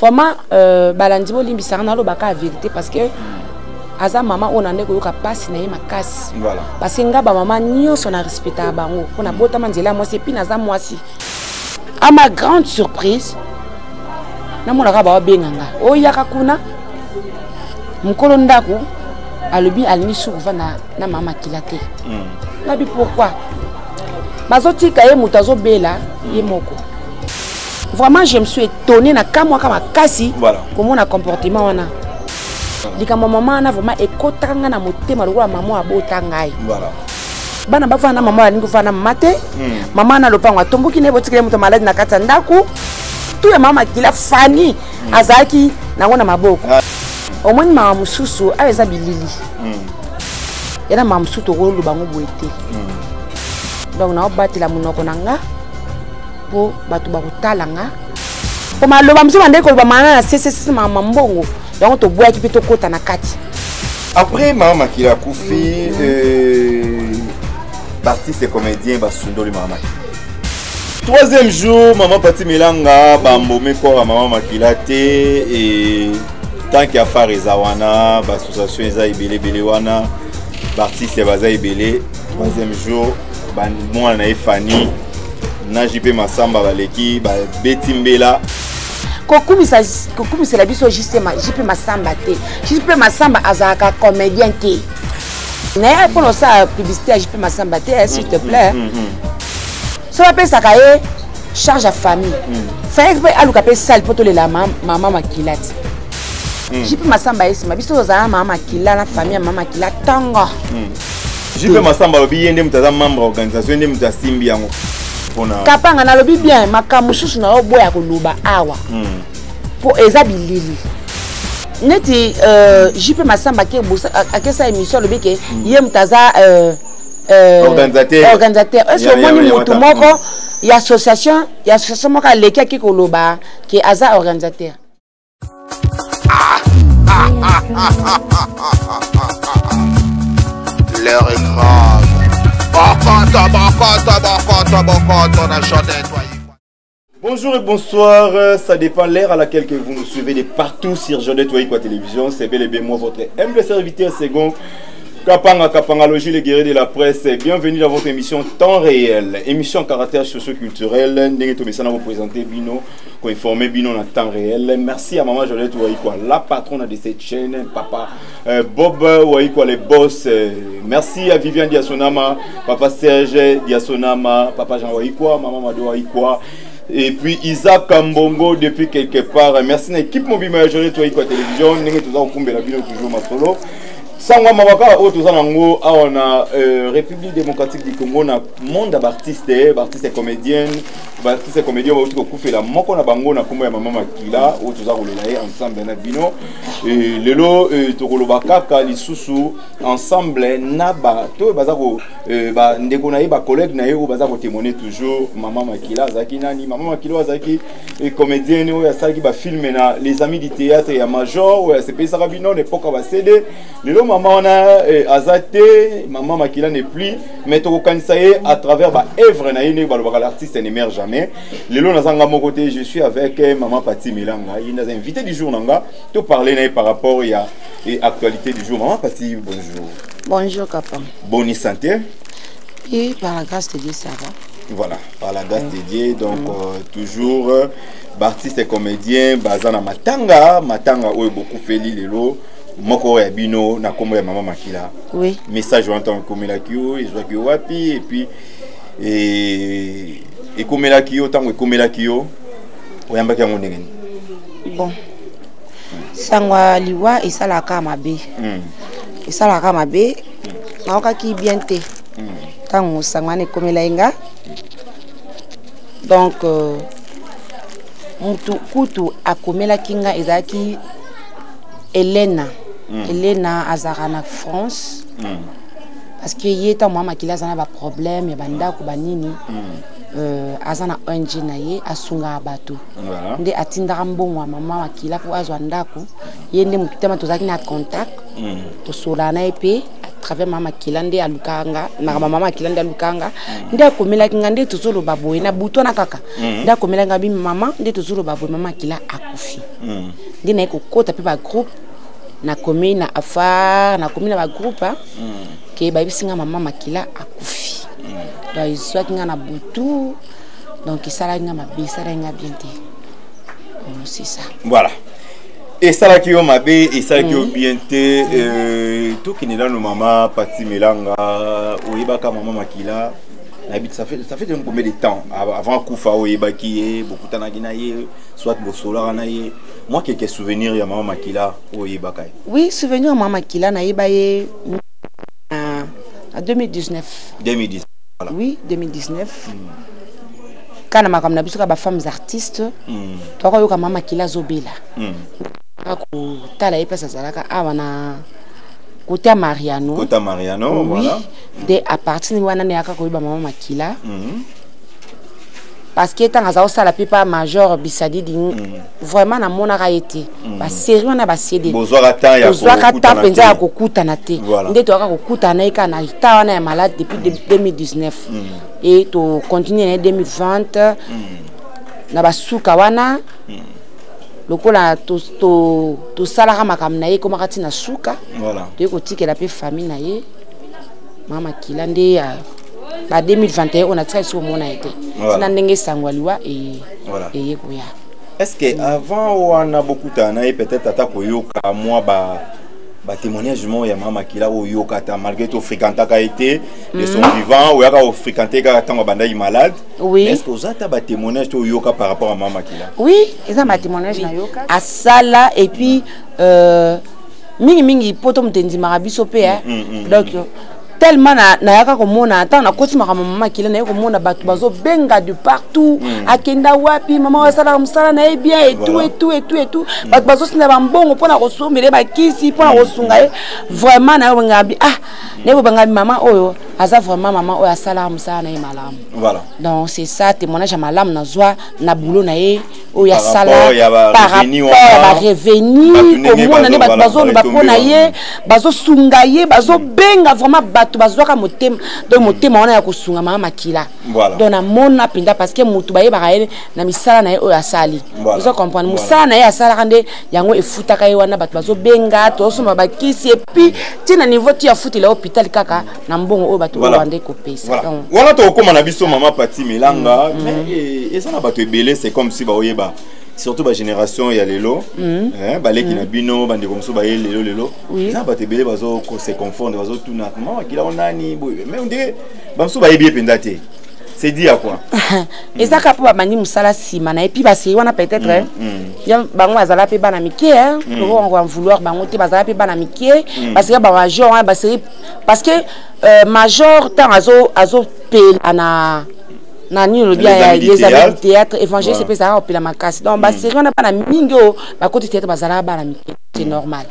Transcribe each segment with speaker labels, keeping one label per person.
Speaker 1: vraiment balandi bo limbisaka na lo baka vérité parce que aza maman on ande ko yoka passe na ye makasi
Speaker 2: voilà
Speaker 1: parce que nga ba maman nyonso na respecta bango pona botama nzela moi c'est puis naza mwasi. À ma grande surprise na mona ka ba benganga o yaka kuna mukolo ndako alobi alini sukuva na mama kilate nabi pourquoi bazotika ye mutazo bela ye moko. Vraiment je me suis étonné na kamwa kama kasi
Speaker 2: voilà
Speaker 1: comment na comportement wana dika maman na vraiment ekotanga na motema lokola maman abota ngai
Speaker 2: voilà
Speaker 1: bana bafana na maman alingi fana mate maman na lopango atomboki ne botikele moto malade na kata ndako tout ya mama kila fani azaki nango na maboko au moins mama mususu aweza bilili era mama mususu to rolo bango boete donc na obatela munoko nanga po batu bakutala nga po maloba mususu bande ko ba mana na sese mama mbongo donc to boya ki to kota na kati.
Speaker 2: Après maman Makila Koufi Baptiste comédien basundoli maman. Troisième jour maman Pati Milanga bambomé corps maman Makila té et tant qu'il y a phare Zawana l'association eza ibele bele wana Baptiste baza ibele. Troisième jour moi na Fani na JP Masamba baleki ba Betimbela
Speaker 1: kokumisa la biso justement JP Masamba te JP Masamba azaka comédien te na pour ça publicité à JP Masamba te s'il te plaît so appelle ça kaye charge à famille fait que aluka pe sale poto le la maman Makila JP Masamba esima biso za maman Makila na famille maman Makila tanga
Speaker 2: JP Masamba lobi yende mutaza membre organisation yende mutasimbi yango
Speaker 1: kapanga na lobi bien makamususu na oboya koluba awa po eza bilili neti JP Masamba ke akesa émission lobi ke ye mutaza organisateur est-ce moni mutu moko ya association moko leki ki koluba ke aza organisateur.
Speaker 3: Leur écran
Speaker 2: bonjour et bonsoir, ça dépend l'heure à laquelle que vous nous suivez de partout sur Jodette Waikwa Télévision. C'est bel et bien moi votre humble serviteur second Kapanga Logi, le guerrier de la presse. Bienvenue dans votre émission Temps Réel, émission caractère socio-culturel. Nous vous présenter Bino, pour informer Bino en temps réel. Merci à maman Jodette Waikwa, la patronne de cette chaîne, papa Bob Waikwa, les boss. Merci à Viviane Diasonama, papa Serge Diasonama, papa Jean Waikwa, maman Mado Waikwa. Et puis Isaac Kambongo depuis quelque part. Merci à l'équipe mobile Jodette Waikwa Télévision. Nous avons toujours ma solo. Sangwa mabaka o tozanango awana République démocratique du Congo na monde d'artistes comédienne Baptiste comédien ba ko kufela moko na bango na kombo ya maman Makila o tozakolela ye ensemble na bino et lelo tokoloba kaka lisusu ensemble na ba to bazako ba ndeko na ye ba collègue na ye o bazako témoigner toujours maman Makila zaki nani maman Makila zaki comédienne o ya saki ba film na les amis du théâtre ya major o ya CP Sarabino l'époque ba CD lelo maman na azate maman Makila n'est plus mais to kanisa ye à travers ba œuvre na ye ne ba l'artiste n'émerge jamais. Lelo nazanga mon côté, je suis avec maman Pati Milanga. Il nous a invité du jour nanga to parler par rapport à l'actualité du jour. Maman Pati, bonjour.
Speaker 1: Bonjour papa.
Speaker 2: Bonne santé.
Speaker 1: Et par la grâce de Dieu ça va.
Speaker 2: Voilà, par la grâce de Dieu donc toujours artiste et comédien bazana matanga oyo beaucoup feli lelo. Moko ya bino na kombo ya maman Makila.
Speaker 1: Oui.
Speaker 2: Message entend comme la kio, je vois que wapi et puis et comme la kio tant que comme la kio oyamba ki ngone ngeni.
Speaker 1: Bon. Sangwa liwa esalaka mabe. Esalaka mabe. Naoka ki bien te. Tango sangwane komela inga. Donc mutu kutu akomela kinga ezaki Elena. Elena azara na France. Parce que yeta maman Makila zana ba problème ya banda ko banini. Azana onji na ye asunga bato.
Speaker 2: Voilà.
Speaker 1: Nde atindaka mbongo maman Makila ko azwa ndako. Yende mutema tozaki na contact. To solana epe travers mama kilande alukanga na mama kilande alukanga nda komela ngande tozolo baboye na buto na kaka nda komela ngabi mama nde tozolo baboye mama kila akufi ndina ko kota pe ba groupe na komi na afar na komi na ba groupe ke ba bisinga mama makila akufi donc histoire kinga na butu donc isala nga mabe sala nga bien te c'est ça
Speaker 2: voilà. Et ça là qui est mabe et ça qui est bien te tout qui n'est là nos maman Pati Melanga oyebaka maman makila ça fait combien de temps avant kufa oyebaki beaucoup tana ginaye soit bosola naye moi quelques souvenirs ya maman makila oyebaka.
Speaker 1: Oui, souvenir maman makila na yebaye en 2019 voilà. Oui, 2019 quand ma comme na biso ka ba femmes artistes to ko yoka mama makila zobela ko tala e pesa zalaka awana Kota Mariano,
Speaker 2: oui, voilà.
Speaker 1: De à partir de wana ne aka ko ba mama makila parce que tant azao sala pipa major bisadi di vraiment na mona ka été ba série wana ba CD
Speaker 2: bozwaka ta
Speaker 1: penza ya kokuta na te nde to aka kokuta na ika na ita wana ya malade depuis 2019 et to continuer en 2020 na basuka wana lokola to sala makam na ye ko makati na suka
Speaker 2: voilà
Speaker 1: to ko tikela pe famille na ye mama kilande ba 2021 on a très sur mon été na ndenge sangwaliwa et
Speaker 2: voilà
Speaker 1: et yekoya.
Speaker 2: Est-ce que avant on a beaucoup tana et peut-être ata ko yoka moi ba témoignage mo ya mama kila o yoka ta malgré tout fréquenta ka été de son vivant ou ya ka fréquenter ka tant banda yi malade.
Speaker 1: Oui.
Speaker 2: Est-ce que vous ata ba témoignage to yoka par rapport à mama kila?
Speaker 1: Oui, ça ma témoignage na yoka à sala et puis mingi poto mtendi marabiso pe donc tellement na yaka ko mona tant na koti mama kila na ko mona batu bazo benga de partout akenda wapi mama wasala musala na bien et tout batu bazo sina bambongo pona ko somele ba kisi pona ko sunga vraiment na ngabi ne bo bangabi mama oyo aza vraiment mama oyo asala musala na malam
Speaker 2: voilà
Speaker 1: donc c'est ça témoignage malam na zwa na boulot na ye oyo asala
Speaker 2: par rapport
Speaker 1: à revenu ko mona ne batu bazo ba pona ye bazo sunga ye bazo benga vraiment bazwaka motema donc motema wana ya kosunga mama makila donc na mona pinda parce que mutu baye bakaye na misala na ye oyo asali vous comprendre musala na ye asala kande yango efutaka ye wana bato bazo benga to soma bakisi et puis tina niveau ti ya futi la hôpital kaka na mbongo oyo bato bande ko pesa
Speaker 2: donc wana to koma na biso mama Pati Melanga mais et ça na bato ebele c'est comme si ba oyeba surtout ba génération ya lelo baleki na bino bande comme ça ba lelo na ba tebele bazo ko se confondre bazo tuna mama kila onani mais on dirait bamso ba yebi pendate c'est dit à quoi
Speaker 1: et ça ka pa bandi musala sima na et puis ba se wana peut-être bien bango azala pe bana mike on va vouloir bango te bazala pe bana mike parce que ba major ba se parce que major tant azo pe ana nani le bien les amis théâtre évangile c'est pas ça on peut la macasse donc bah c'est on a pas na mingo ba côté théâtre bazala ba na c'est normal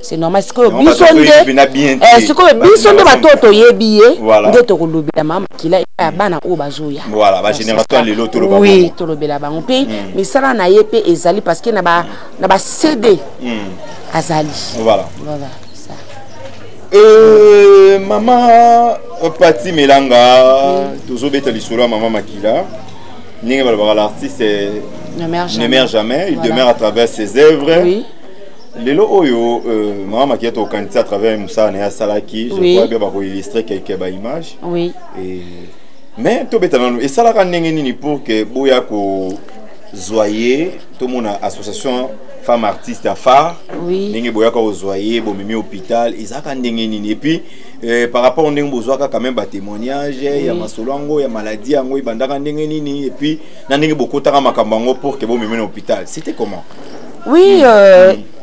Speaker 1: c'est normal ce que bisonde ce que bisonde ba toto yebiye nde to kolobela mama kila ya bana o bazoya
Speaker 2: voilà ba génération lelo to lobela
Speaker 1: oui to lobela ba pe mais ça na yepe ezali parce que na ba CD azali
Speaker 2: voilà maman Pati Melanga toujours bête l'histoire maman makila ninge balabara l'artiste ne meurt jamais il demeure à travers ses œuvres oui lelo oyo maman makila to kanisa à travers Moussa na salaki je crois bien ba ko illustrer quelques images
Speaker 1: oui
Speaker 2: et mais to bête et ça la ndenge nini pour que boya ko zoyer tout mon association femme artiste à phare
Speaker 1: oui
Speaker 2: ndenge boya ko zoyer bo mimi hôpital ezaka ndenge nini et puis par rapport ndenge bozwaka quand même ba témoignage ya masolongo ya maladie yango ibandaka ndenge nini et puis na ndenge bokotaka makambango pour que bo mimi na hôpital c'était comment
Speaker 1: oui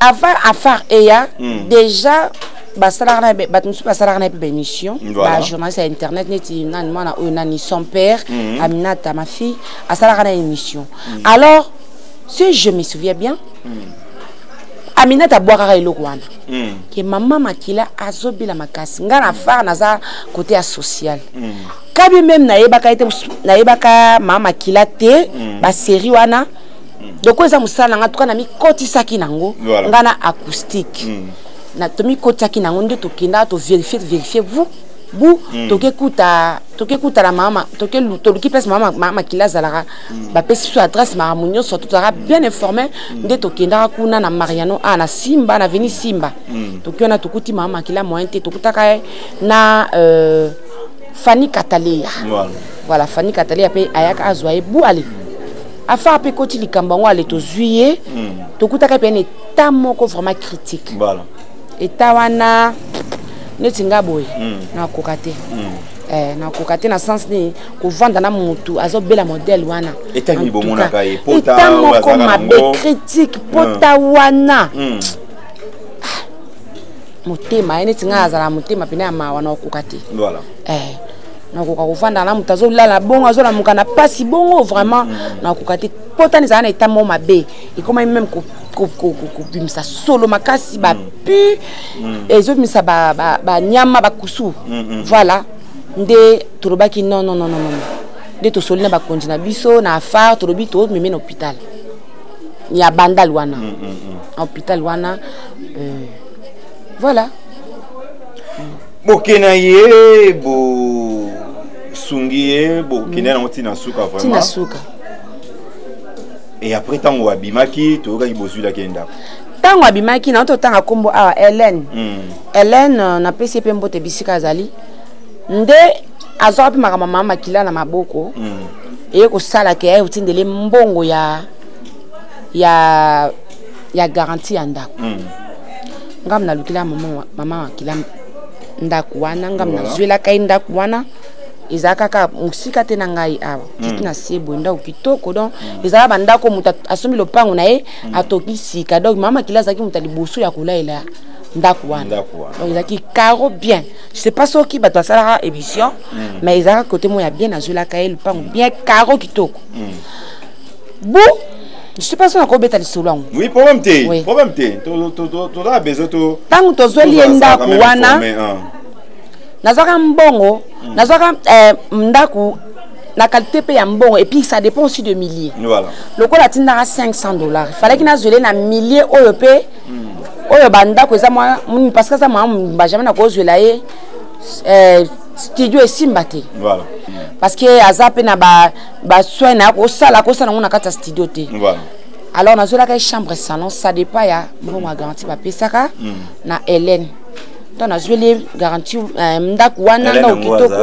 Speaker 1: avant à phare eya déjà basala na batumsu basala na émission ba journaliste à internet neti nani mwana oyo nani son père Aminata ma fille asala na émission alors si je me souviens bien Aminata boaka eloko wana que maman makila azobila makasi nga na phare naza côté social kabi même na yebaka mama makila te ba série wana donc eza musala nga tuka na mi kotisaki nango nga na acoustique na tomi kotaki na ngonde tokenda to vérifier vous toke la mama toke place mama kila zalaka ba pesi sur adresse ma munyo surtout tara bien informé nde tokenda kuna na Mariano na Simba na veni Simba tokiona tokuti mama kila mointe tokutaka na Fanny Katalia voilà Fanny Katalia pe ayaka azwaye bu ale afa pe koti likambango ale to juillet tokutaka pe ne tamoko vraiment critique
Speaker 2: voilà
Speaker 1: etawana netinga boy na kokate na kokate na sens ni ko vanda na mutu azobela modèle wana
Speaker 2: etani bomona kai pota
Speaker 1: wa mabe critique pota wana mutema netinga azala mutema pena ma wana kokate
Speaker 2: voilà
Speaker 1: na kokavanda na mutu azolala bongo azola mukana pasi bongo vraiment na kokate pota ni zana etamo mabe ikoma même ko bimisa solo makasi ba pu ezo bimisa ba nyama ba kusu voilà nde turobaki non nde to solina ba konjina biso na affaire turobi to meme na hôpital ya bandal wana hôpital wana voilà
Speaker 2: bokena ye bo sungiye bo kena na tina suka vraiment
Speaker 1: tina suka.
Speaker 2: Et après tango abimaki to ka ibozula kenda
Speaker 1: tango abimaki na to tanga kombo a Hélène Hélène na PCP mbote bisika azali nde azopi makama mama kila na maboko e ko sala ke ay utindele mbongo ya garantie ya ndako ngam na lukila mama kila ndako wana ngam na zwela kai ndako wana izaka ka musika tena ngai awa titi na sebo ndako kitoko donc izaka bandako muta asombi lopango na ye atoki sika donc mama kila zaki muta liboso ya kulaila ndako wana donc izaki caro bien je sais pas ce qui ba to sala émission mais izaka côté mo ya bien azula ka lopango bien caro kitoko bon je sais pas si on a combien de temps.
Speaker 2: Oui, problème T. Problème T. Tu as besoin de.
Speaker 1: Tant que tu as lié ndako wana. Nazaka mbongo, nazaka ndako la qualité paye mbongo et puis ça dépend aussi de milliers.
Speaker 2: Voilà.
Speaker 1: Le coût atteindra $500. Il fallait qu'il n'azole na milliers OEP. Oyo banda ko za moi parce que ça moi jamais na ko zela studio et simbate.
Speaker 2: Voilà.
Speaker 1: Parce que azape na ba soin na ko sala na kata studio te.
Speaker 2: Voilà.
Speaker 1: Alors na zola ka chambre salon ça dépend ya bon ma garantie ba pesaka na Hélène. Donc na zoli garantie ndako wana na okitoko.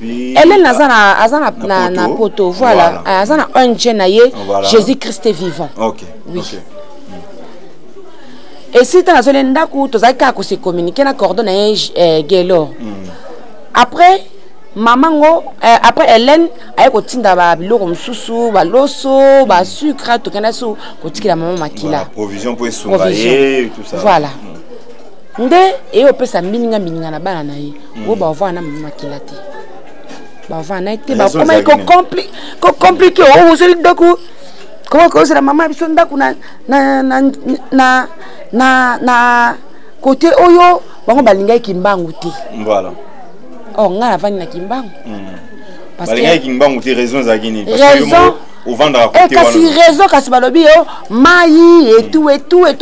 Speaker 1: Hélène azana na poto voilà. Azana un jeune na ye Jésus Christ vivant.
Speaker 2: OK.
Speaker 1: Oui.
Speaker 2: Okay.
Speaker 1: Et si tu as besoin d'ako, tu as qu'à se communiquer na coordonner Gelo. Après maman après Hélène a kotinda ba biloko msusu ba loso ba sucre to kana so kotikila maman makila.
Speaker 2: Provision pour soulager tout ça.
Speaker 1: Voilà. Nde et o pesa mininga na bana na ye. O ba voir na maman makila te. Ba voir na te ba comment compliqué o zeli dako. Comment cause la maman biso ndako na côté oyo bango balinga kimbangu te.
Speaker 2: Voilà.
Speaker 1: Oh ngala vani na kimbangu.
Speaker 2: Parce que kimbangu te raison za gini parce que au vendre à côté
Speaker 1: wana. Et kasi raison kasi balobi yo mai et tout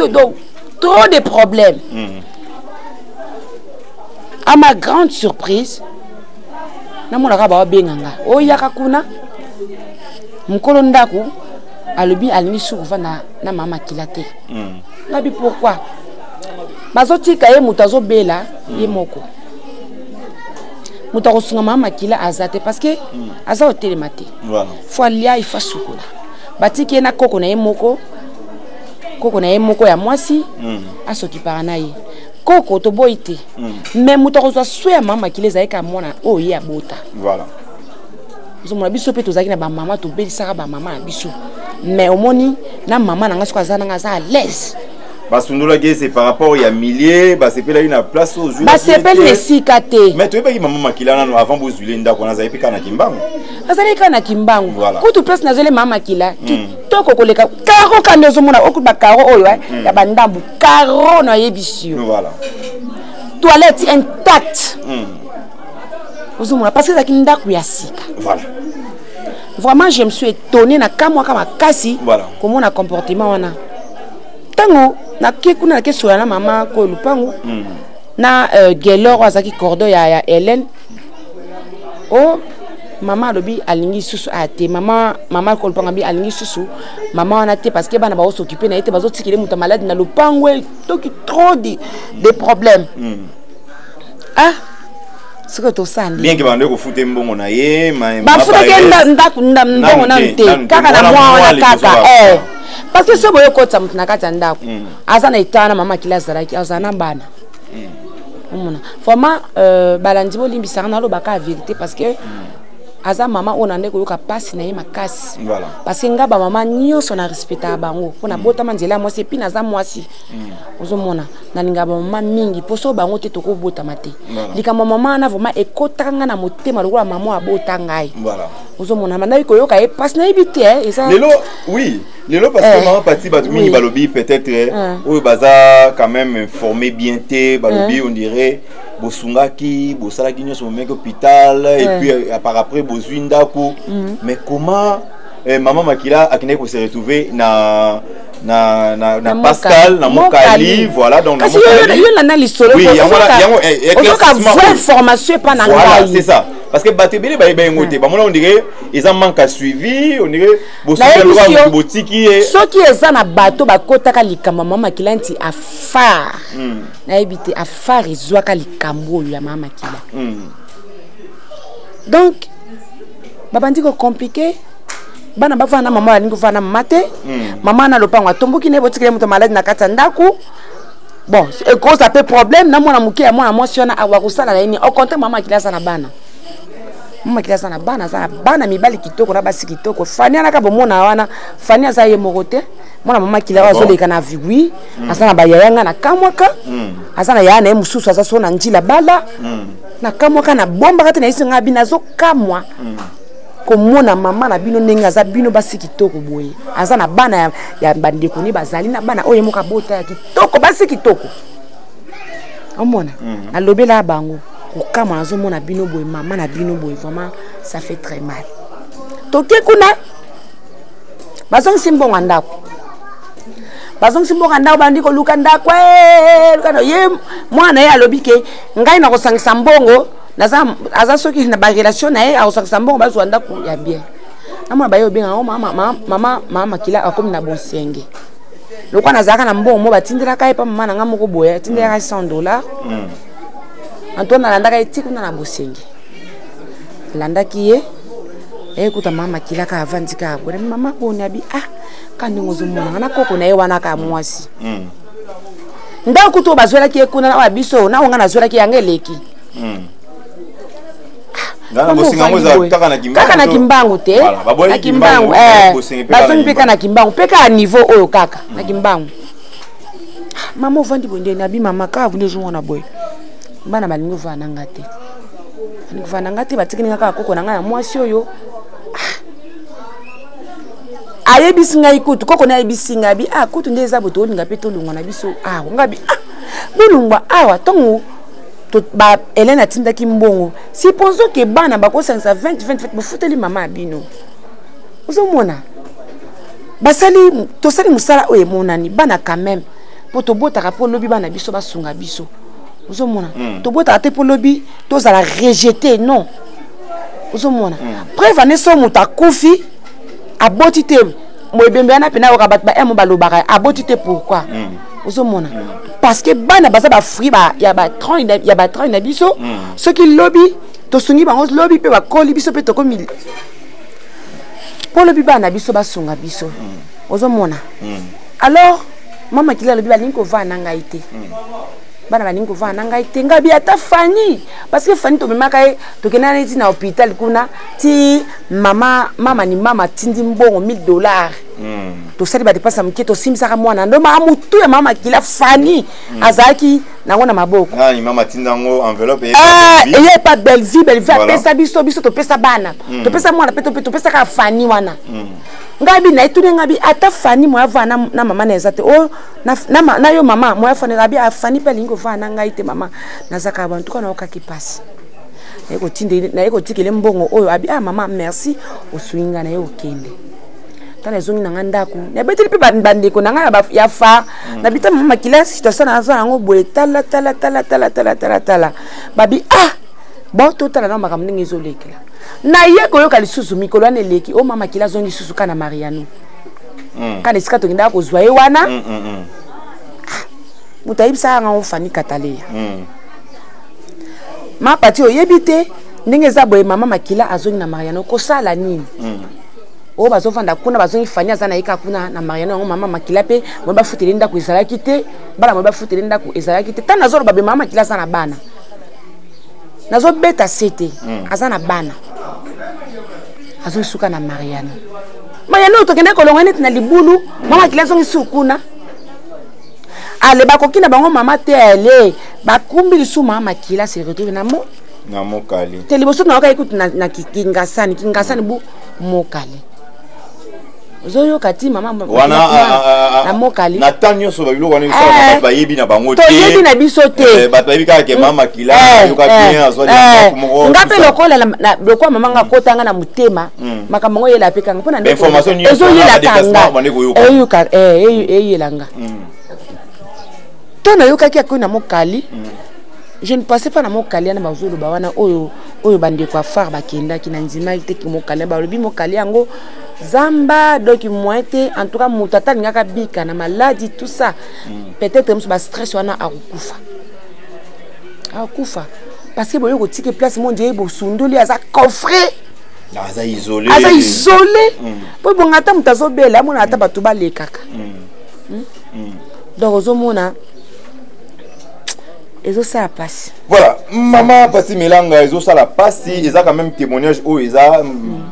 Speaker 1: donc trop de problèmes. À ma grande surprise na mona ka ba benganga. O yaka kuna mukolo ndako alobi alini sukuva na mama kilate. Nabi pourquoi? Bazotika ye mutazo bela ye moko. Mutako sunga mama kila azate parce que aza otelemate.
Speaker 2: Voilà.
Speaker 1: Faut lia ifa sukula. Batiki na koko na ye moko. Koko na ye moko ya mwasi asoki parana ye. Koko to boite. Mais mutako zo soya mama kila zaika mona o ye abota.
Speaker 2: Voilà.
Speaker 1: Zo mona biso pe tozaki na ba mama to belisaka ba mama na biso. Mais au moni na maman na ngasko azana ngaza à l'aise.
Speaker 2: Basundula ke c'est par rapport il y a milliers ba c'est pela ina place aux yeux.
Speaker 1: Ba c'est pel mesikate.
Speaker 2: Mais tu veux pas maman makila na avant bozule ndako na zayi pika na kimbangu.
Speaker 1: Azali kana kimbangu.
Speaker 2: Voilà.
Speaker 1: Kutu place na zele mama kila. Kitoko koleka karo kandozo mona okuba karo oyo ya bandambu karo na yebisio.
Speaker 2: Voilà.
Speaker 1: Toilette intacte. Ozumuna parce que za kindako ya sika.
Speaker 2: Voilà.
Speaker 1: Vraiment je me suis étonné na kamwa kama kasi
Speaker 2: voilà.
Speaker 1: comment on a comportement wana tango na kuna na kesola na mama ko lupango na geloro azaki cordon ya Hélène oh mama lobi alingi susu ate mama ko lupango bi alingi susu mama wana te parce que bana ba s'occuper na ete bazo tikile muta malade na lupango toki trop de problèmes ah ce que to sandi
Speaker 2: bien que bande ko fute mbongo na ye
Speaker 1: ba fute ke ndaku mbongo na te kaka na mwa wana kaka parce que so boyo kotsa mutu na kati ya ndaku aza na etana mama kila zaraki aza na bana omona vraiment balandi bolimbisaka na lobaka la vérité parce que aza mama ona ndeko yoka pasi na ye makasi
Speaker 2: voilà
Speaker 1: parce que ngaba mama nyonso na respecta bango pona botama nzela mwasi epi naza mwasi ozomona na lingaba mama mingi poso bango te toko botama te likambo mama na vraiment ekotanga na motema lokola mama abota ngai
Speaker 2: voilà
Speaker 1: ozomona manda ko yoka e pasi na ibite eza
Speaker 2: lelo oui lelo parce que maman parti batu mingi balobi peut-être oyo baza quand même informé bien te balobi on dirait bosungaki bosalaki nyonso momeke hôpital et puis par après bozwindako mais comment maman Makila akine ko se retrouver na Pascal na Mokali voilà donc na Mokali
Speaker 1: yo na lisolo
Speaker 2: oui
Speaker 1: yango vraie formation pas na ngai
Speaker 2: voilà c'est ça parce que batebele ba ngote ba mona on dirait ils en manque à suivi on dirait bosuka botiki
Speaker 1: so qui eza na bato bakotaka likamba mama Makila nti afar na ebité afar ezwaka likambo ya mama Makila donc babandi ko compliqué bana bafana mama alingi kufana mate mama na lopango atomboki ne botikile muto malade na kata ndaku bon cause a peu problème na mwana muke ya mwana mwasi wana awakusala na nini au compte mama Makila sana bana mama Makila sana bana mibali kitoko na basi kitoko fani anaka bomona wana fani aza ye mokote mwana mama Makila wazoleka na viwi asana bayayanga na kamwaka asana ya na mususu asa so na njila bala na kamwaka na bomba kati na isi ngabi nazo kamwa komona mama na bino ndenge aza bino basi kitoko boye aza na bana ya bandeko ni bazali na bana oyo moka bota ya kitoko basi kitoko omona alobela bango kokama nazomona bino boye mama na bino boye vraiment ça fait très mal toke kuna bazongisi mbongo ndako bandi ko luka ndako lukano ye mwana ye alobi ke ngai na kosangisa mbongo aza soki na ba relation na ye akosangisa mbongo bazwa ndako ya bien amona bayo benga mama Makila akomi na bonsenge lokwa nazaka na mbongo mo batindelaka ye pa mama na nga moko boya atindelaka $100 Antoine alandaka ye ti kuna na bonsenge alandaki ye ekuta mama Makila ka avandika akore mama boni abi kandi ngozomona na koko na ye wana ka mwasi ndako to bazwelaki ye kuna na biso na onga nazwelaki yangeleki kaka na kimbangu te na kimbangu bazongi peka na kimbangu peka a niveau oyo kaka na kimbangu mama ovandi bonde na bi mama ka avunde zongona boy bana balingi ovana ngate balingi ovana ngate batikini kaka koko na nga ya mwasi oyo ayebisi ngai kutu koko na ayebisi ngai bi kutu nde eza boto olinga pe tolungwa na biso ngabi bolungwa awa tongo to ba Hélène atindaki mbongo si penso ke bana bakosangisa 20 bofuteli mama abino ozomona basali tosali musala oyo monani bana quand même po tobotaka po lobi bana biso basunga biso ozomona tobotaka te po lobi tozala rejeté non ozomona preuve aneso muta kufi aboti te moebembe ana pena okabat ba emo balobaka aboti te pourquoi ozomona parce que bana baza ba fruit ba ya ba tron na biso ce qui lobby to sungi bango lobby pe ba koli biso pe to komi po lobby bana biso ba sunga biso ozomona alors mama Makila lobby balingi ko va na ngai te bana balingi ko va na ngai te ngabi ata Fani parce que Fani to memaka ye to kenana ti na hôpital kuna ti mama ni mama tindi mbongo $1000 to sali ba depasa mke to simsaka mwana ndo mutu ya mama Makila Fani azaki nango na maboko
Speaker 2: ni mama tindango enveloppe
Speaker 1: et pas belle vie pesa biso to pesa bana to pesa mwana pe to pesa ka Fani wana ngabi na itune ngabi ata Fani moya vana na mama na ezate na yo mama moya Fani ngabi Fani pe lingo vana ngai te mama nazaka bantu kana okaki pasi na eko tikele mbongo oyo abi mama merci oswinga na yo okende tana zongi na ndako na beteli pe bandeko na nga ya fa na bita mama makila situation na zo yango boye tala babi bon total na makambo ndenge ezolekela na ye koyoka lisusu mikolo ane leki o mama makila zongi susu kana Mariano kana esika tokenda kozwa ye wana muta yibisa nga ofani kataleya ma pati oyebite ndenge za boye mama makila azongi na Mariano kosala nini o bazofanda kuna bazongi fanya zana yika kuna na Mariano ngo mama makila pe mo ba futeli ndako ezalaki te bana mo ba futeli ndako ezalaki te tana zoro babe mama makila sana bana nazo beta sete azana bana azo suka na Mariano tokende kolonga net na libulu mama makila zongi sukuna ale bakoki na bango mama te ale bakumbi lisu mama makila se retrouve na mokali te liboso na oka ikuti na kingasani bu mokali zoyo kati mama wana na mokali
Speaker 2: na tanyo so babilo wana so ba yebi na bango te
Speaker 1: to yebi na biso te
Speaker 2: ba yebi ka ke mama makila yo ka bien azo ya ko
Speaker 1: ngape lokola na lokwa mama nga kotanga na mutema makambo ngo yela pekanga pona ndeko
Speaker 2: information
Speaker 1: ezo yela kanga eyelanga tona yoka ki akuna mokali je ne passais pas na mokali na bazolo ba wana oyo bandeko afar bakenda ki na nzima te ki mokali ba lobi mokali yango zamba donc moite en tout cas mutata ngaka bika na maladie tout ça peut-être musu ba stress wana akufa parce que boyo ko tike place mon dieu bo sundoli aza coffret
Speaker 2: aza isolé
Speaker 1: po bongata mutazo bela mona ata batu ba lekaka donc ozomona ezo ça passe.
Speaker 2: Voilà, maman Pati Melanga ezo ça la passe, ils ont quand même témoignage où ils ont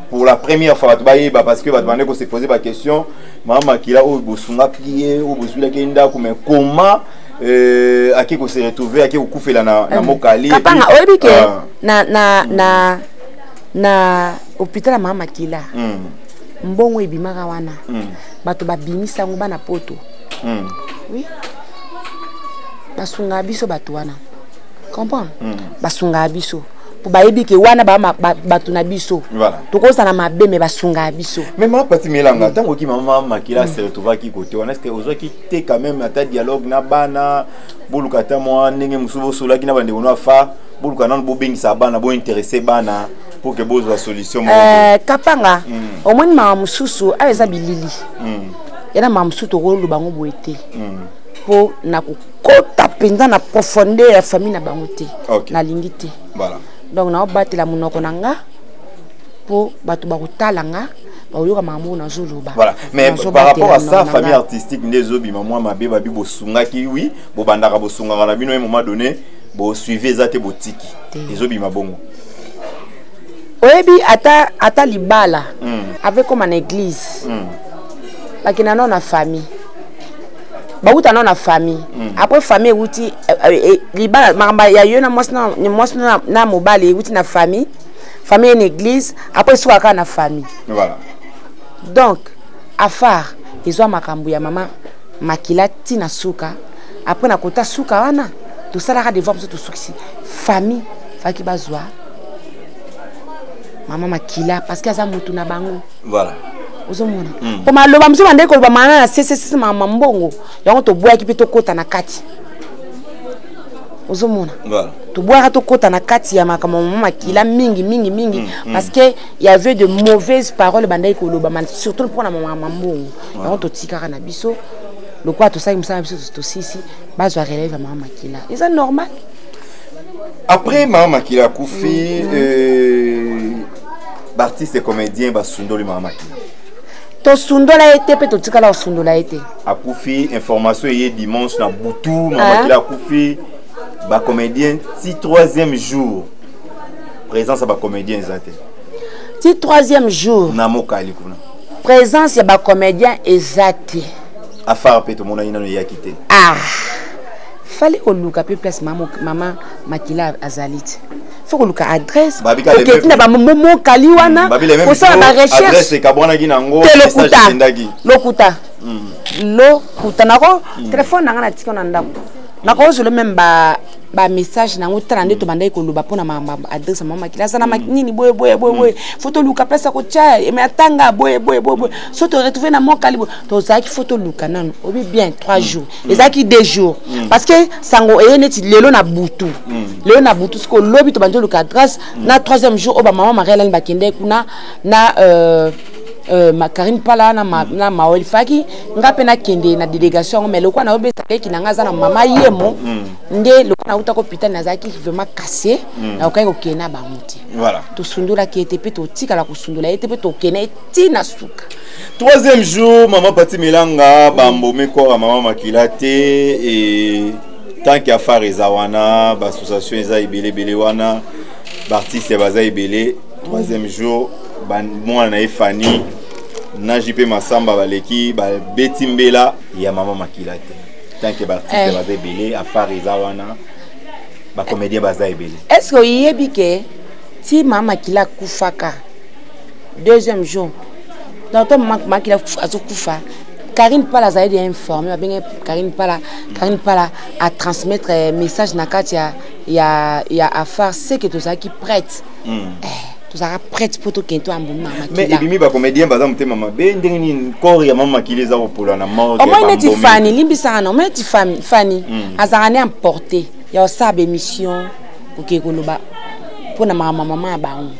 Speaker 2: pour la première fois parce que va demander qu'on se poser la question, maman Makila ou bosunga prier ou bosula kenda comme comment à qui qu'on se retrouver à qui on coupe la na mokali.
Speaker 1: Kapanga oebike na hôpital maman Makila. Mbongo ebimaka wana. Bato babimisa ngo bana poto. Oui. Basunga biso bato wana. Comprends? Basunga biso. Pour bayebi ke wana bato na biso.
Speaker 2: Voilà.
Speaker 1: Tokosa na mabe me basunga biso.
Speaker 2: Mais maman Pati Melanga tant que maman Makila se retrouve qui côté on est-ce que ozo qui té quand même ata dialogue na bana boluka ta mo ndenge musubo sola ki na bande ono afa boluka na bo bengisa bana bo intéresser bana pour que bozo la solution
Speaker 1: kapanga au moins mama mususu aweza bilili. Yana mama mususu to rolo bango boete. Pour na kota penza na profondeur ya famille na bangote na lingité.
Speaker 2: Voilà.
Speaker 1: Donc na obate la munoko nanga pour batu ba kotalanga ba yoka mamu na zuluba.
Speaker 2: Voilà. Mais par rapport à ça famille artistique ndezobi maman mabe babi bosunga ki oui bo bandaka bosunga na bino un moment donné bo suivez za te botiki. Ezobi mabongo.
Speaker 1: Oyebi ata libala avec comme en église. Bakina non na famille. Bauta non na famille après famille wuti libala mamba ya yona mosna na mobali wuti na famille en église après soit ka na famille.
Speaker 2: Voilà.
Speaker 1: Donc afar izwa makambu ya mama Makila tina suka après na kota suka wana to sala ka devoir to suksi famille faki bazwa mama Makila parce que aza mutu na bango.
Speaker 2: Voilà.
Speaker 1: Ozomona po maloba mso bande ko ba mana na sese mama mbongo yango to boya kipe to kota na kati ozomona
Speaker 2: voilà
Speaker 1: to boya to kota na kati ya makama mama Makila mingi parce que il y avait de mauvaises paroles bande ko loba surtout pour na mama mbongo yango to tikaka na biso le quoi to ça msa biso to sisi bazwa relève mama Makila c'est normal.
Speaker 2: Après mama Makila kufi artiste et comédien basundoli mama Makila
Speaker 1: to sundola été pe to tikala sundola été
Speaker 2: akufi information hier dimanche na butu mama Makila akufi ba comédien si 3e jour présence ba comédien ezate
Speaker 1: si 3e jour
Speaker 2: na mokali kuna
Speaker 1: présence ya ba comédien ezate
Speaker 2: afar pe to mona ina no yakite
Speaker 1: fallait qu'on look peu place maman Makila azalite faut qu'on look adresse
Speaker 2: OK
Speaker 1: tina ba momo kaliwana pour ça ba recherche
Speaker 2: adresse kabona ginango
Speaker 1: lokuta nako téléphone nanga na tikona ndako nakose le même ba message na ngota nde to bandai ko luba pona ma adresse mama kila sana nini boye photo luka pesa ko cha me atanga boye so to retrouver na mon calibre to zaki photo luka non obi bien 3 jours ezaki 2 jours parce que sango neti lelo na butu sko lobi to banjo luka adresse na 3e jour oba mama Marielle bakende kuna na ma Karine pala na Maoli Faki ngape na kende na délégation mais lokwa na obeta ki na ngaza na mama yemo nde lokwa na uta ko pitani na zaki vraiment cassé na okayi ko kena ba muti
Speaker 2: voilà
Speaker 1: to sundula ki était pe to tika la ko sundula était pe to kena tina suka
Speaker 2: 3e jour maman Pati Milanga bambome ko maman Makila te et tant qu'il y a Fareza wana ba association eza ibele wana ba artiste baza ibele 3e jour moi na Fanny na JP Masamba baleki ba betimbela ya maman Makila te tant que artiste baza ibele a Fareza wana ba comédien baza ibele
Speaker 1: est-ce que yebi ke si maman Makila kufaka 2e jour donc maman Makila azukufa Karine Pala a été informée, Karine Pala à transmettre message na katia ya affaire c'est que tout ça qui prête tout ça prête pour tout kento ambuma
Speaker 2: mais ebimi ba comédien baza mutema mabe ndengini corps ya mama Makila za kopola na mort
Speaker 1: au moins neti Fanny limbisa na mais ti Fanny azarane emporter ya sabe émission pour que koloba pour na maman ba on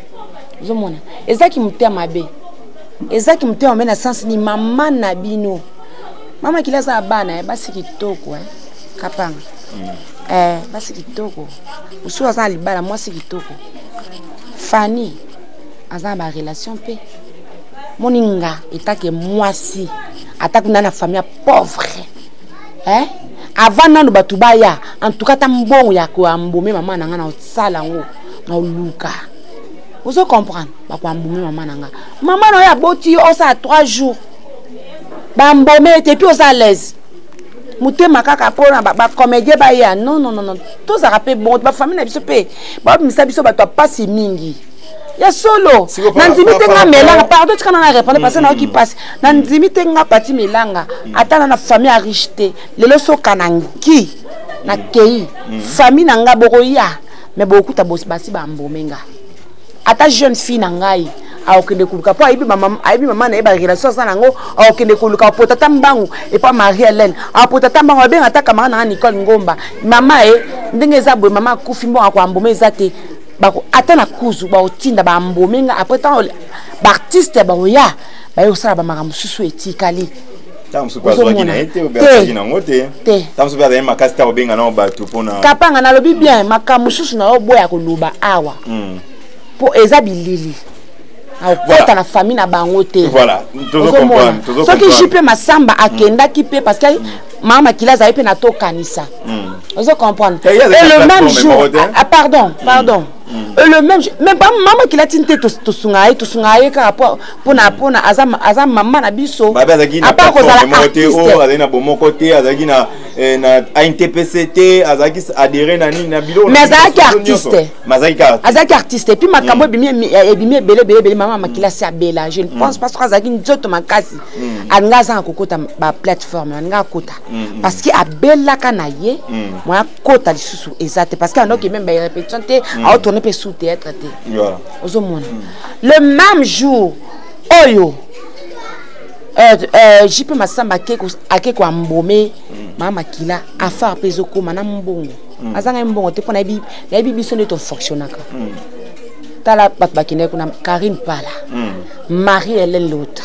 Speaker 1: zomona ezaki mutema be ezaki mutema mena sens ni mama na bino mama Makila za bana basi kitoko kapanga basi kitoko usuwa za libala mwasi kitoko Fanny aza ba relation pe moninga etake mwasi atake na famille pauvre avant nanu batubaya en tout cas tambongo ya ko ambome mama nanga na sala ngo na luka vous comprendre ba ko ambome mama nanga mama no ya boti o sa 3 jours ba ambome et puis aux à l'aise mutema kaka pona ba comédien ba ya non tous ça rappelle bon ba famille na biso pe ba misa biso ba to passe mingi ya solo nanzimi tenga melanga pardon tu kana répondre parce que na qui passe nanzimi tenga Pati Milanga atana na famille a richté lelo so kanangi na kei famille nanga bokoya mais beaucoup ta boss basi ba mbomenga ata jeune fille nangai aokende kuluka po aibi mama na eba relation sana ngo aokende kuluka po tata mbangu et pas Marie-Hélène a po tata mbangu ben ataka mama na Nicole Ngomba mama ndenge za boy mama kufimbo akwa mbome zate bako atana kuzu ba otinda ba mbomenga après tant ba artiste ba oya ba yo sala ba makamususu etikali
Speaker 2: tamsu kwa zwa kina ete oberta kina ngote tamsu ba ma kasta obenga na ba tu pona
Speaker 1: kapanga na lobi bien makamususu na oboya koluba awa po ezabilili voilà. Na famille na bangote
Speaker 2: voilà toujours comprendre
Speaker 1: ce qui JP Masamba akenda ki pe parce que maman Makila za pe na to kanisa vous comprendre et le même jour pardon le même même pas maman Makila tinte to sungaye ka pona azam maman na biso
Speaker 2: a pas ko za artiste azina bomoko te azagina na INTPCT azaki adhérer na ni na bilo
Speaker 1: mais azaki artiste et puis makambo bimi bele maman Makila si abela je ne pense pas que azaki nzoto makasi anga za kokota ba plateforme anga kota parce que abela kana ye moi kota lisusu exact parce que anoki même ba répétition te a tourner pe sous théâtre te voilà le même jour oyo JP Masamba akeko ambome mama Makila affaire peso koma na mbongo azanga mbongo te pona bibi biso ne to fonctionnaka tala bakine kuna Karine Pala Marie-Hélène Lota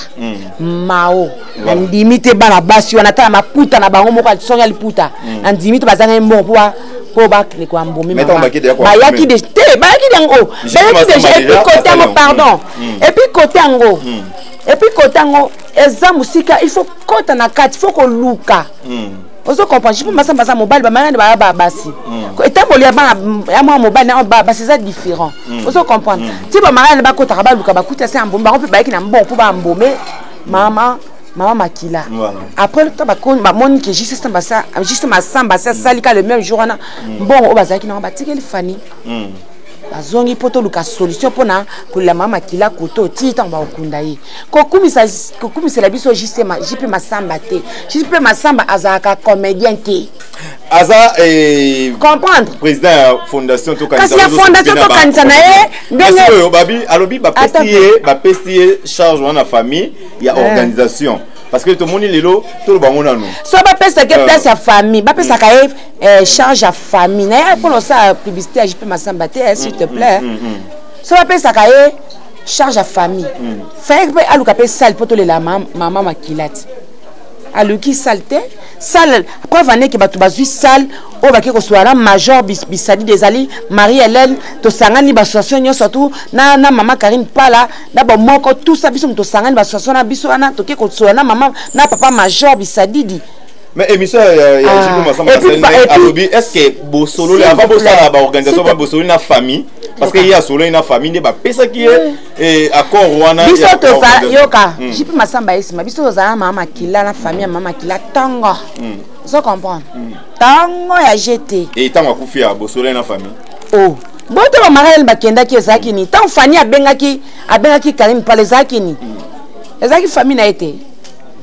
Speaker 1: Mao na ndimite bana basi wana tala maputa na bango moko songa liputa na ndimite bazanga mbongo po bakine ko ambome mama bayaki de te bayaki dango bayaki déjà et puis côté ngo pardon et puis côté ngo eza musika il faut kota na kati faut ko luka ozo comprendre je peux Masamba za mobile ba mangani ba basi etamboli ya mwa mobile na ba c'est ça différent ozo comprendre ti ba mangani ba kota ba luka ba kuta c'est ambombe ba ko pe ba ki na mbon po ba mbome maman Makila après le temps ba moni que juste Masamba ça salika le même jour na bon o bazaki na ba tikeli Fanny bazongi poto luka solution pona kula mama Makila koto tita ba okunda ye kokumisa la biso JP Masamba te JP Masamba azaka comédien te
Speaker 2: Aza
Speaker 1: comprendre
Speaker 2: président fondation to
Speaker 1: kanisa. Kasi ya fondation to kanisa na ye
Speaker 2: ndenge babi alobi ba pesier charge wana famille ya organisation parce que tout le monde lelo tout le bango nanu.
Speaker 1: So ba pesa ke place ya famille, ba pesa ka charge ya famille. Na pour ça publicité JP Massamba s'il te plaît. So ba pesa ka charge ya famille. Fait que aluka pe sale poto le la maman makilati. Aluki salte sale preuve ane ke batu bazui sale o baki ko soara major bisadi des ali Marie Hélène to sangani ba association nyo surtout na mama Karine Pala na ba moko tout ça biso to sangani ba association na biso ana to ke ko soara na mama na papa major bisadi di.
Speaker 2: Mais émission JP Massamba alobi est-ce que bo solo le avant bo sala ba organisation ba bo solo na famille parce que il y a solo na famille ba pesa ki et accord wana
Speaker 1: biso to sa yoka JP Massamba isima biso za mama kila na famille mama kila tango so comprendre tango ya jeté
Speaker 2: et tango kufia bo solo na famille
Speaker 1: oh bote ba Marielle bakenda ki ezaki ni tant fani abengaki Karim Pala ezaki ni ezaki famille na été.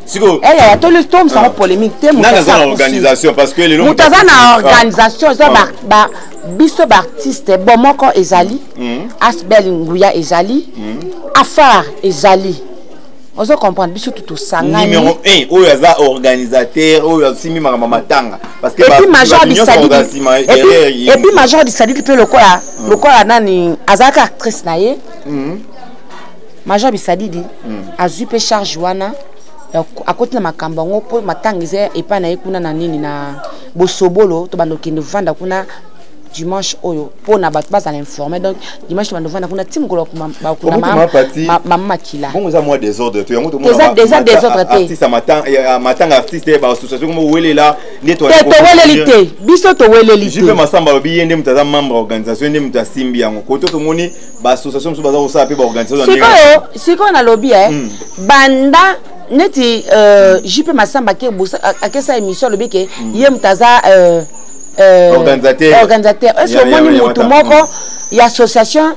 Speaker 2: Siko
Speaker 1: il y a tout le temps sans polémique té
Speaker 2: na organisation parce que les longs
Speaker 1: na organisation ça ba biso ba artiste bomoko ezali Asbel Nguya ezali Afar ezali ozo comprendre biso tout sangani
Speaker 2: numéro 1 oyo za organisateur oyo simi mama tanga parce que
Speaker 1: et puis major du Sadi peut le quoi nani azaka actrice na ye major Bisadi di azui pe charge wana à côté de ma cambango pour ma tangize et pas na kuna na nini na bosobolo to bando kinde vanda kuna dimanche oyo pour na bat bas à l'informer donc dimanche bando vanda kuna tim golo ba kuna mama kila
Speaker 2: bon za moi désordre to yango to
Speaker 1: désordre
Speaker 2: artiste matanga artiste ba association comme wele là nettoyer
Speaker 1: to welelité biso to welelité
Speaker 2: JP Massamba ba yende mutaza membre organisation ndé muta simbi yango ko to moni ba association so baza ko sa pe ba organisation
Speaker 1: siko na lobby banda neti JP Massamba ke akesa émission lobi ke ye mutaza organisateur est-ce moni mutu moko ya association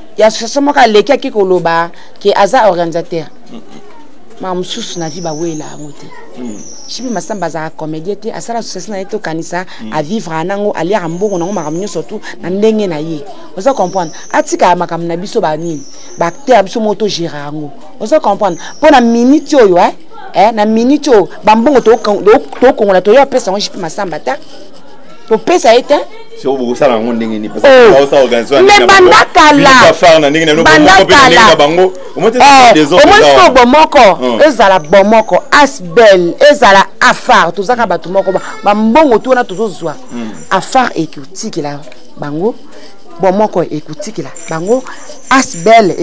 Speaker 1: moko leki ki koloba ke aza organisateur ma mususu na viba wela ngote JP Massamba za comédien te asala association na to kanisa a vivre anango ali ambongo nango makamnyo surtout na ndenge na ye oza comprendre atika makam na biso ba nini ba acteur biso moto girango oza comprendre pona minute oyo na minute o bambongo to kongola to yo pesa ngo JP Massamba ta to pesa ete
Speaker 2: sur vous ça ngo ndenge ni parce que ça organisation
Speaker 1: mais bandakala
Speaker 2: faire na ndenge no ko bango au moins des autres
Speaker 1: au moins bomoko ezala bomoko Asbel ezala Afar to zaka batu moko bambongo to na tozozwa Afar écoutique la bango bomoko écoutique la bango Asbel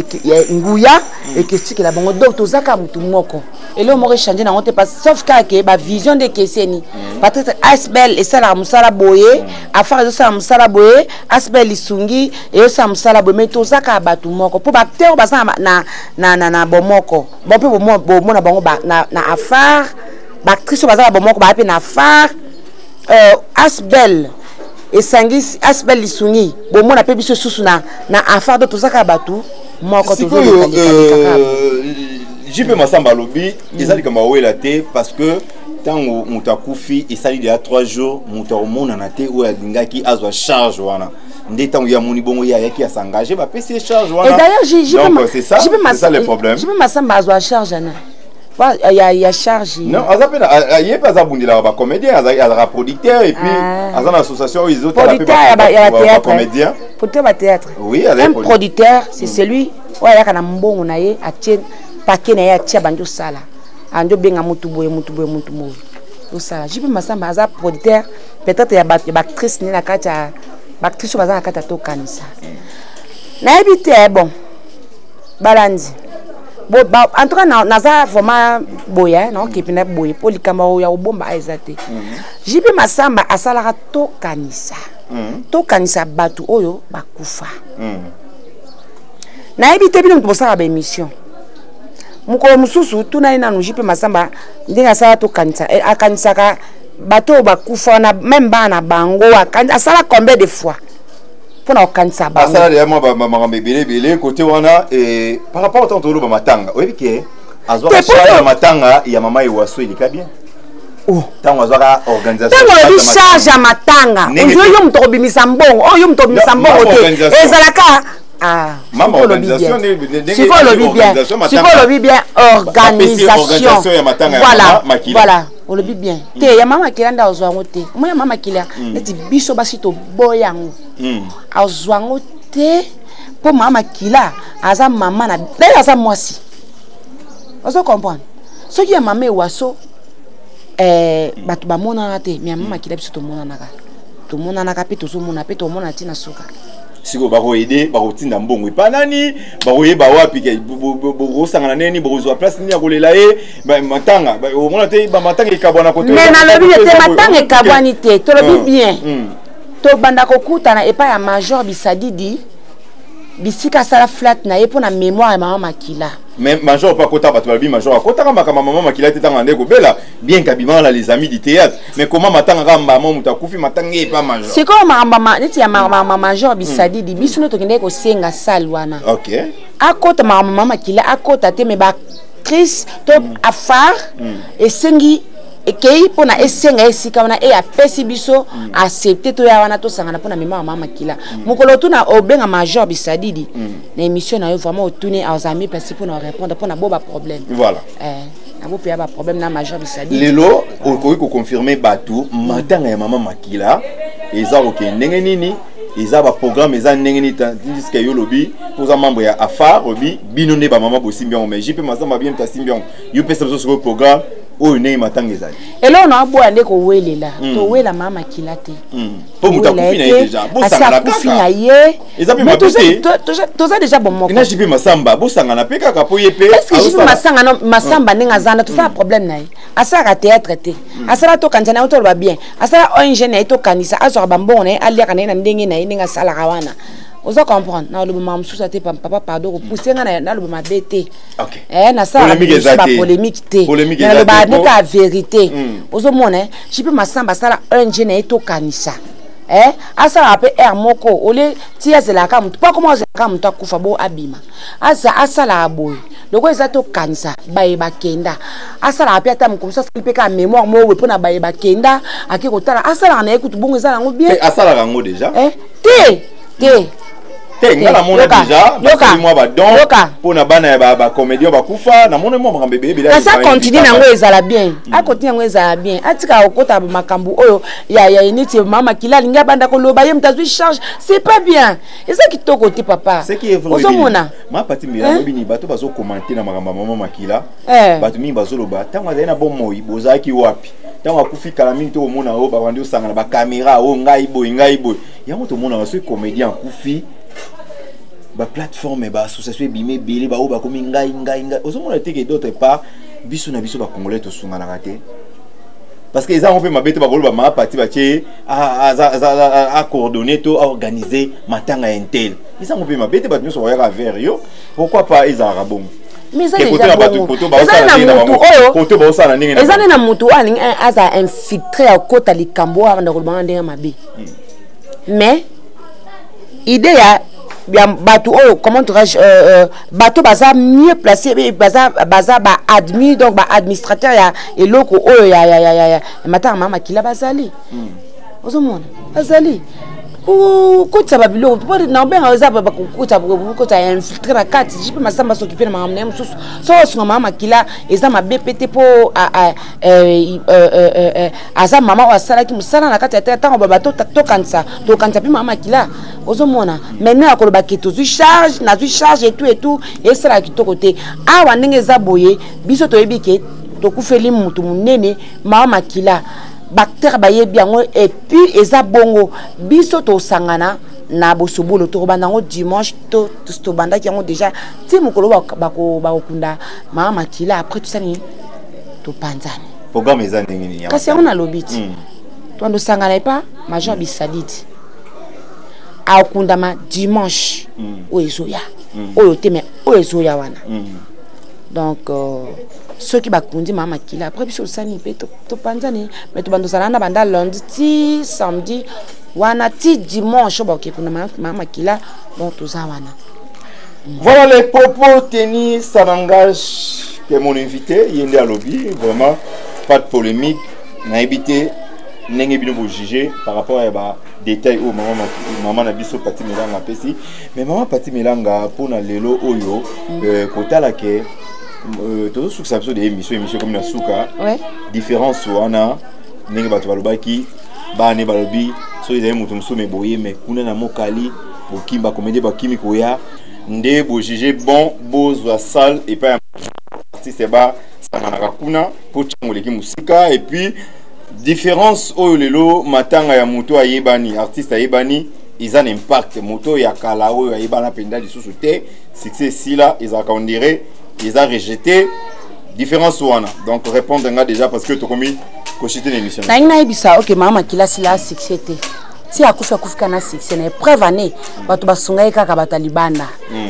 Speaker 1: Nguya écoutique la bango donc to zaka mutu moko et là on aurait changé na honte parce sauf que ba vision de Keseni peut-être Asbel et ça la musala boye Afar et ça musala boye Asbel isungi et ça musala boye mais to zaka batu moko pour acteur basa na bomoko bon peu bon na bango na Afar ba actrice basa bomoko ba pe na Afar Asbel et sangis Asbel isungi bon mona pe biso susu na Afar do to zaka batu moko to
Speaker 2: JP Massamba lobi ezali kama wela te parce que tango mutakufi esali il y a 3 jours mutamona na te o alingaki azwa charge wana ndé tango ya moni bongo ya yaki a s'engager ba PC charge wana
Speaker 1: et d'ailleurs
Speaker 2: donc c'est ça le problème
Speaker 1: JP Massamba azwa charge na il y a charge
Speaker 2: non azapena yé pas abundila ba comédien azara producteur et puis azana association ils autres
Speaker 1: la
Speaker 2: comédien
Speaker 1: producteur ba théâtre
Speaker 2: oui
Speaker 1: un producteur c'est celui ouais ya kana mbongo na ye atie paquet na ya tia banjo sala anjo benga mutu boye tout ça JP Massamba aza producteur peut-être ya ba actrice ni na kata ba actrice baza na kata to kanisa na ebité bon balandi bon en tout cas naza vraiment boya non qui pina boye polikamba ya obomba ezate JP Massamba asala to kanisa batu oyo bakufa na ebité bino mtosala ba émission mukolo mususu tuna ina no JP Massamba ndinga sala to kanisa akanisaka bato bakufa na même bana bango asala combien de fois pour na kanisa bango
Speaker 2: asala ya moi ba belé côté wana et par rapport au temps to lo ba matanga oyebi ke azwa charge ya matanga ya mama Iwaso ilika bien Tant azwaka organisation.
Speaker 1: Tango bi charge à matanga. On yo mto bimisa mbongo. Oh yo mto bimisa mbongo te. Ezalaka
Speaker 2: Maman organisation
Speaker 1: bien organisation. Voilà. On le dit bien. Te ya mama kilanda ozwango te. Moi mama kila neti biso basi to boyango. Ozwango te pour mama kila aza mama na d'ailleurs aza mwasi. Vous comprenez? Ce qui est maman waso batu ba mona te mi mama kila biso to mona naka. To mona naka pe to so mona pe to mona tina suka.
Speaker 2: Siko ba ko aider ba ko tinda mbongo epanani ba ko yeba wapi ke bo sangana neni bo zo place ni akolela e matanga o mona te ba matanga ekabwana ko to
Speaker 1: mais na lobi te matanga ekabwani te to lobi bien to banda ko kutana epa ya major bisadidi bisika sala flat na epo na mémoire ya mama makila
Speaker 2: mais major pas kota ba to lobi major akota kama mama makila te tanga ndeko bela bien kabima là les amis du théâtre mais comment matanga kamba mama mutakufi matanga e pas major
Speaker 1: c'est comme mama neti ya mama major bisadidi biso no to kende ko senga salwana
Speaker 2: OK
Speaker 1: akota mama makila akota te me ba Chris to afar et sengi ekei pona esenga esika wana e apesi biso accepter to ya wana to sangana pona mema mama kila mukolo tuna obenga major bisadidi na émission na yo vraiment otune azami parce pona répondre pona boba problème
Speaker 2: voilà
Speaker 1: na bo pe ba problème na major bisadidi
Speaker 2: lelo ko confirmer batu matanga ya mama makila eza OK ndenge nini eza ba programme eza ndenge nini tandis que yo lobi pour za membre ya afar obi bino ne ba mama bosimbion mais jipe masamba bien ta simbion yo pesa so programme o ne matanga ezali
Speaker 1: elo na abo ande ko welela to wela mama kilate
Speaker 2: po mutakufi na déjà bo sangana kaka
Speaker 1: na ye
Speaker 2: eza pe mapete
Speaker 1: to za déjà bon moko
Speaker 2: na jipe masamba bo sangana pe kaka po yepe
Speaker 1: est-ce que jipe masanga masamba ninga zana to ça problème na ye asaka théâtre te asala to kanjana to ba bien asala ONG na to kanisa azwa bambon na alia kana na ndenge na ninga sala kawana ozo comprendre na le maman sous te papa pardon ko pousser na le mama bete
Speaker 2: OK
Speaker 1: na ça ba polémique te na le ba ne ka vérité ozo mona jipe masamba sala ONG na to kanisa asala pe moko ole tia zela ka mtu pas comment zela ka mtu akufa bo abima asala aboy loko eza to kanisa baye bakenda asala pe ata mkomsa salipe ka mémoire mo we pona baye bakenda akikotala asala na ekutu bongo eza nango bien
Speaker 2: asala rango déjà te ngala mona déjà moi ba don pona bana ba comédien ba kufa na mona mo mbebe bila
Speaker 1: asa continue nango ezala bien a continue nango ezala bien atika okota makambu oyo ya initi mama kila linga banda ko loba ye mtazwi charge c'est pas bien eza kitoko te papa
Speaker 2: c'est qui est vrai
Speaker 1: ozomona
Speaker 2: ma pati mbila bini bato bazo commenter na makamba mama makila bato mi bazo loba tango azali na bon moi bozaki wapi tango akufi kala mingi to mona o ba bandi osanga na ba caméra o ngai boy yango to mona baso comédien akufi ba plateforme ba association bimé belé ba o ba komi ngai ozomona te que d'autre part biso na biso ba congolais to sunga na raté parce que ils ont fait ma bête ba ba ma parti ba tie a coordonner to organiser matanga intel ils ont fait ma bête ba nyonso ya vers yo pourquoi pas ils en rabon
Speaker 1: mais ça déjà bon na mutu ali aza infiltré à côté likambo avant ko ba ndenge mabe mais idée ya bateau comment bateau baza mieux placé baza admis donc administrateur ya eloko oyo ya matanga mama kila bazali ozomona bazali kota babilo pour na benga za ba kota infiltrer la carte jipe masamba s'occuper na mama nem so mama kila eza ma BPT po aza mama wasala ki musala na kati ya tango bato to kansa pi mama kila ozomona maintenant akoloba keto zu charge et tout et sala kitoko te awa ndenge za boye biso to yebike to kufeli mutu munene mama kila bactère baye biango et puis eza bongo biso to sangana na bosobolo to bandango dimanche to banda ki yango déjà ti mukolo ba kunda mama kila après tout ça ni to panzani
Speaker 2: programme eza ndenge ni
Speaker 1: kasi on a lobiti to ndo sangana pas major bisaditi a kunda ma dimanche o ezoya o teme o ezoya wana donc ceux qui bakundi mama kila après biso sani pe to panzani mais to bando sana banda lundi ti samedi wana ti dimanche ba ke kuna mama kila donc tout ça wana
Speaker 2: voilà les propos tenus ça n'engage que mon invité Yende à lobby vraiment pas de polémique na éviter n'engé bino vous juger par rapport à bah détails où maman na biso Pati Melanga pesi mais maman Pati Melanga pour na lelo oyo kota la ke tout ce que ça des émissions comme na suka différence wana n'engé bato balobaki ba ne balobi so ils mutu musu me boye mais kuna na mokali bokimba comédie bakimi koya nde bo juger bon bozwa sale et pas artiste ba sanana kuna pour tchangoleki musika et puis différence oyo lelo matanga ya moto ayebani artiste ayebani ils ont un impact moto ya kala oyo ayebana penda lisusu te succès si là ils ont on dirait ils ont rejeté différence wana donc répondre nga déjà parce que to komi ko chiter l'émission
Speaker 1: na ibisa OK mama kila sila succès te si akufa kufika na succès na preuve année bato basungai kaka batalibana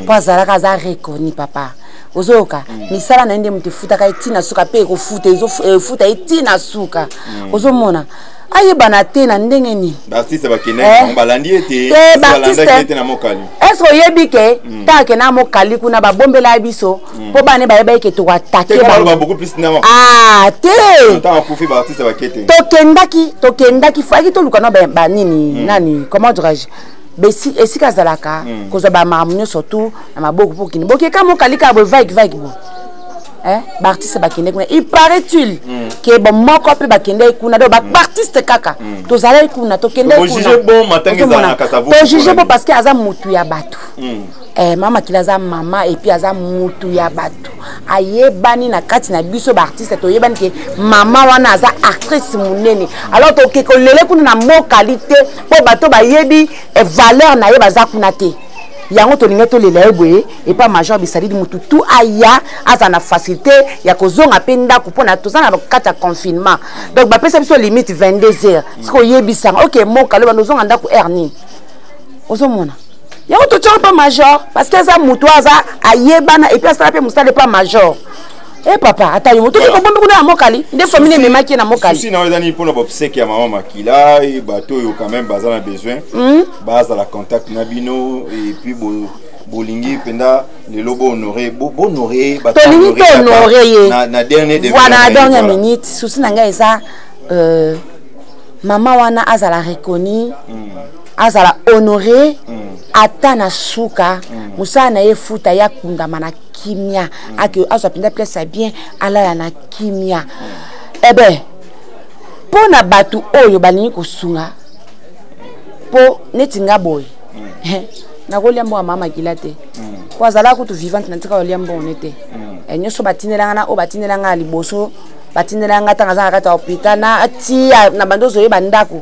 Speaker 1: pa zalaka za reconnu papa ozoka misala na ende mutifuta ka itina suka pe ko futa izo futa itina suka ozomona ayebana te na ndenge ni
Speaker 2: artiste bakene balandi ete
Speaker 1: balanda
Speaker 2: ete na mokali
Speaker 1: est-ce que yebike ta ke na mokali kuna ba bombela biso po bane ba yeba ke to attaquer
Speaker 2: ba beaucoup plus na
Speaker 1: te
Speaker 2: ta kufi ba artiste bakete
Speaker 1: to kendaki faki to luka na ba nini nani comment dirais-je besi esika zalaka kozo ba mamunyo surtout na maboko pokini bokeka mokali ka bo vague bo ba artiste bakende kuna il paraît-il que bon moko pe bakende kuna do ba artiste kaka to zala kuna to kende kuna
Speaker 2: juger bon matangi za kasavo
Speaker 1: to juger bon parce que aza mutu ya batu mama kilaza mama et puis aza mutu ya batu ayebani na kati na biso ba artiste to yebani ke mama wana aza actrice munene alors to ke ko lele kuna na mo qualité po bato ba yebi valeur na ye baza kuna te yango to linga to lela eboye et pas major bisalidi mutu tout aya aza na facilité ya kozonga pe ndako pona to za na kata confinement donc ba pesa biso limite 22h siko yebisa OK mo kalo ba nozonga ndako erni ozomona yango to tchon pas major parce que ça mutu aza ayebana et puis ça pe musale pas major papa atali moto ko bombe kuna mokali nde famille memaki na mokali
Speaker 2: si na wezani pour notre obsèque ya maman Makila et bateau yo quand même baza na besoin baza la contact na bino et puis bolingi penda le lobo honoré bateau honoré na
Speaker 1: dernière minute souci na nga eza maman wana azala reconnu azala honoré ata na suka musa na yefuta ya kundama na kimia ake azo pinda place bien ala na kimia pona batu oyo balingi kosunga po netinga boy na kolia mbo mama kilate kwa zala ko tu vivante na tika kolia mbo onete nyoso batinelanga na o batinelanga liboso batinelanga tanga za kata hôpital na atia na bandozo ye bandako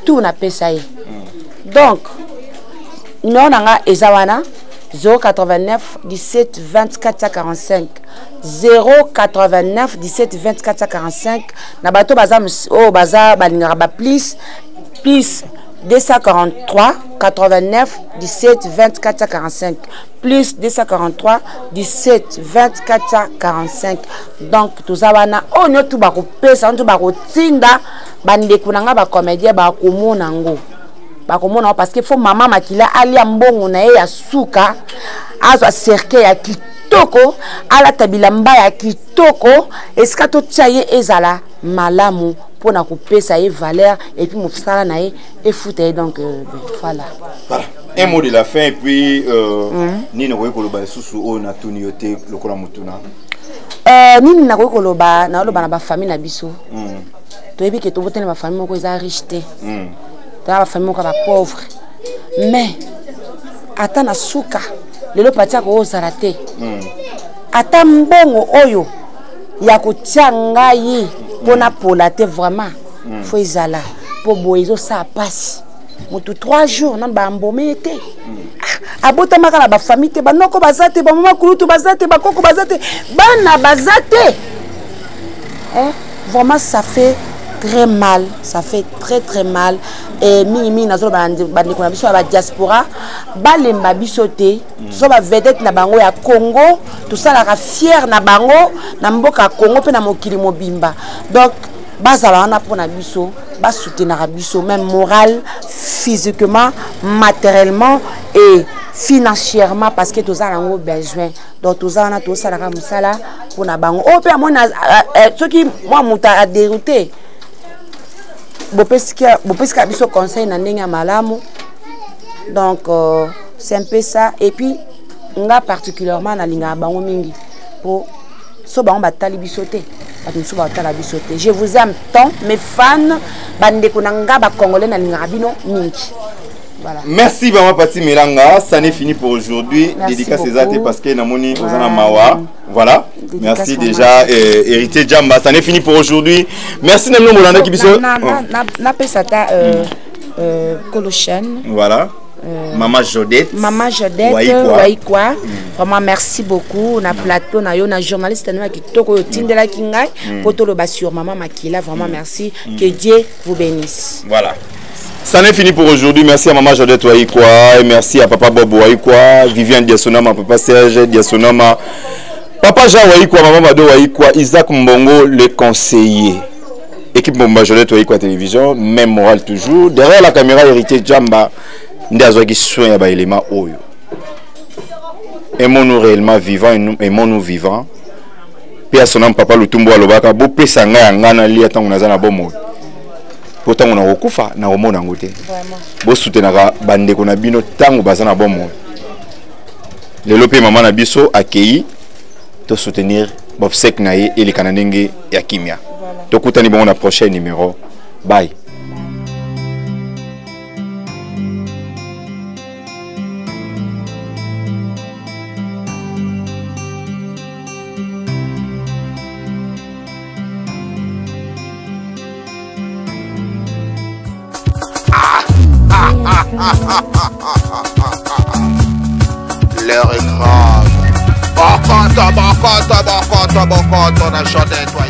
Speaker 1: tout na pesa ye donc non nga ezawana 089 17 24 45 089 17 24 45 na bato baza o baza balingara ba plus 243 89 17 24 45 plus 243 17 24 45 donc tozawana o nyotu ba ko pesa ntu ba ko tinda bande kunanga ba comédien ba ko mona ngo bakomona parce que faut maman Makila alia mbongo na ye ya suka azwa cercle ya kitoko ala tabila mba ya kitoko esika to tsaye ezala malamu pona kopesa ye valeur et puis mofsala na ye et fouté donc voilà
Speaker 2: un mot de la fin et puis nini ko koloba susu o na tuniote lokola mutuna
Speaker 1: nini na ko koloba na loba na ba famille na biso to yebi ke to botela ba famille moko eza riche dans la famille la pauvre mais ata na suka lelo patia ko ozarate ata mbongo oyo ya kotia ngai pona polate vraiment faut izala po boizo sa passe mutu 3 jours na ba mbomete abota makala ba famille te banoko bazate ba mama kulutu bazate ba koko bazate bana bazate vraiment ça fait très mal, ça fait très mal et mimi nazo bandi kona biso ba diaspora balemba biso te so ba vedette na bango ya Congo tout ça la fier na bango na mboka Congo pe na mokili mobimba donc bazala wana pona biso ba soutenir biso même moral physiquement matériellement et financièrement parce que tous a besoin donc tous a tout ça la musala pona bango o pe amona ceux qui moi muta a dérouté bopesika biso conseil na ndenge ya malamu. Donc c'est un peu ça. Et puis nga particulièrement na linga bango mingi pour so bango batali bisote batumsu batala bisote. Je vous aime tant mes fans bande ko nga ba congolais na linga bino mingi. Voilà. Merci
Speaker 2: Maman Pati Melanga, ça n'est fini pour aujourd'hui. Dédicace Césate parce que namoni ozana mawa. Voilà. Merci déjà héritier Djamba, ça n'est fini pour aujourd'hui. Merci Nano Molanda qui biso.
Speaker 1: Na pesata Colochen.
Speaker 2: Voilà. Maman Jodette.
Speaker 1: Maman Jodette, Waikwa. Vraiment merci beaucoup. On a plateau, on a journaliste qui toko tindela kingai. Poto le sur Maman Makila. Vraiment merci. Que Dieu vous bénisse.
Speaker 2: Voilà. Ça n'est fini pour aujourd'hui. Merci à Maman Jodette Waikwa. Et merci à Papa Bobo Waikwa, Viviane Diasonama, Papa Serge Diasonama, Papa Jean Waikwa, Maman Mado Waikwa, Isaac Mbongo, le conseiller. Équipe Maman Jodette Waikwa Télévision, même morale toujours. Derrière la caméra, héritier Djamba. Ndazo qui soigne à l'élément oyo. Aimons-nous réellement vivants, aimons-nous vivants. Puis à son nom papa Lutumbo alobaka bo pesa nga ngana li atango nazana bomo. Pourtant on a okufa na omona ngote. Vraiment. Bo soutenaka bande ko na bino tango bazana bomo. Le lope maman na biso accueilli to soutenir Bobsek naye et les Kananenge ya Kimia. To kutani bon na prochain numéro. Bye.
Speaker 3: L'heure est grave. Bon compte, on a chanté, toi.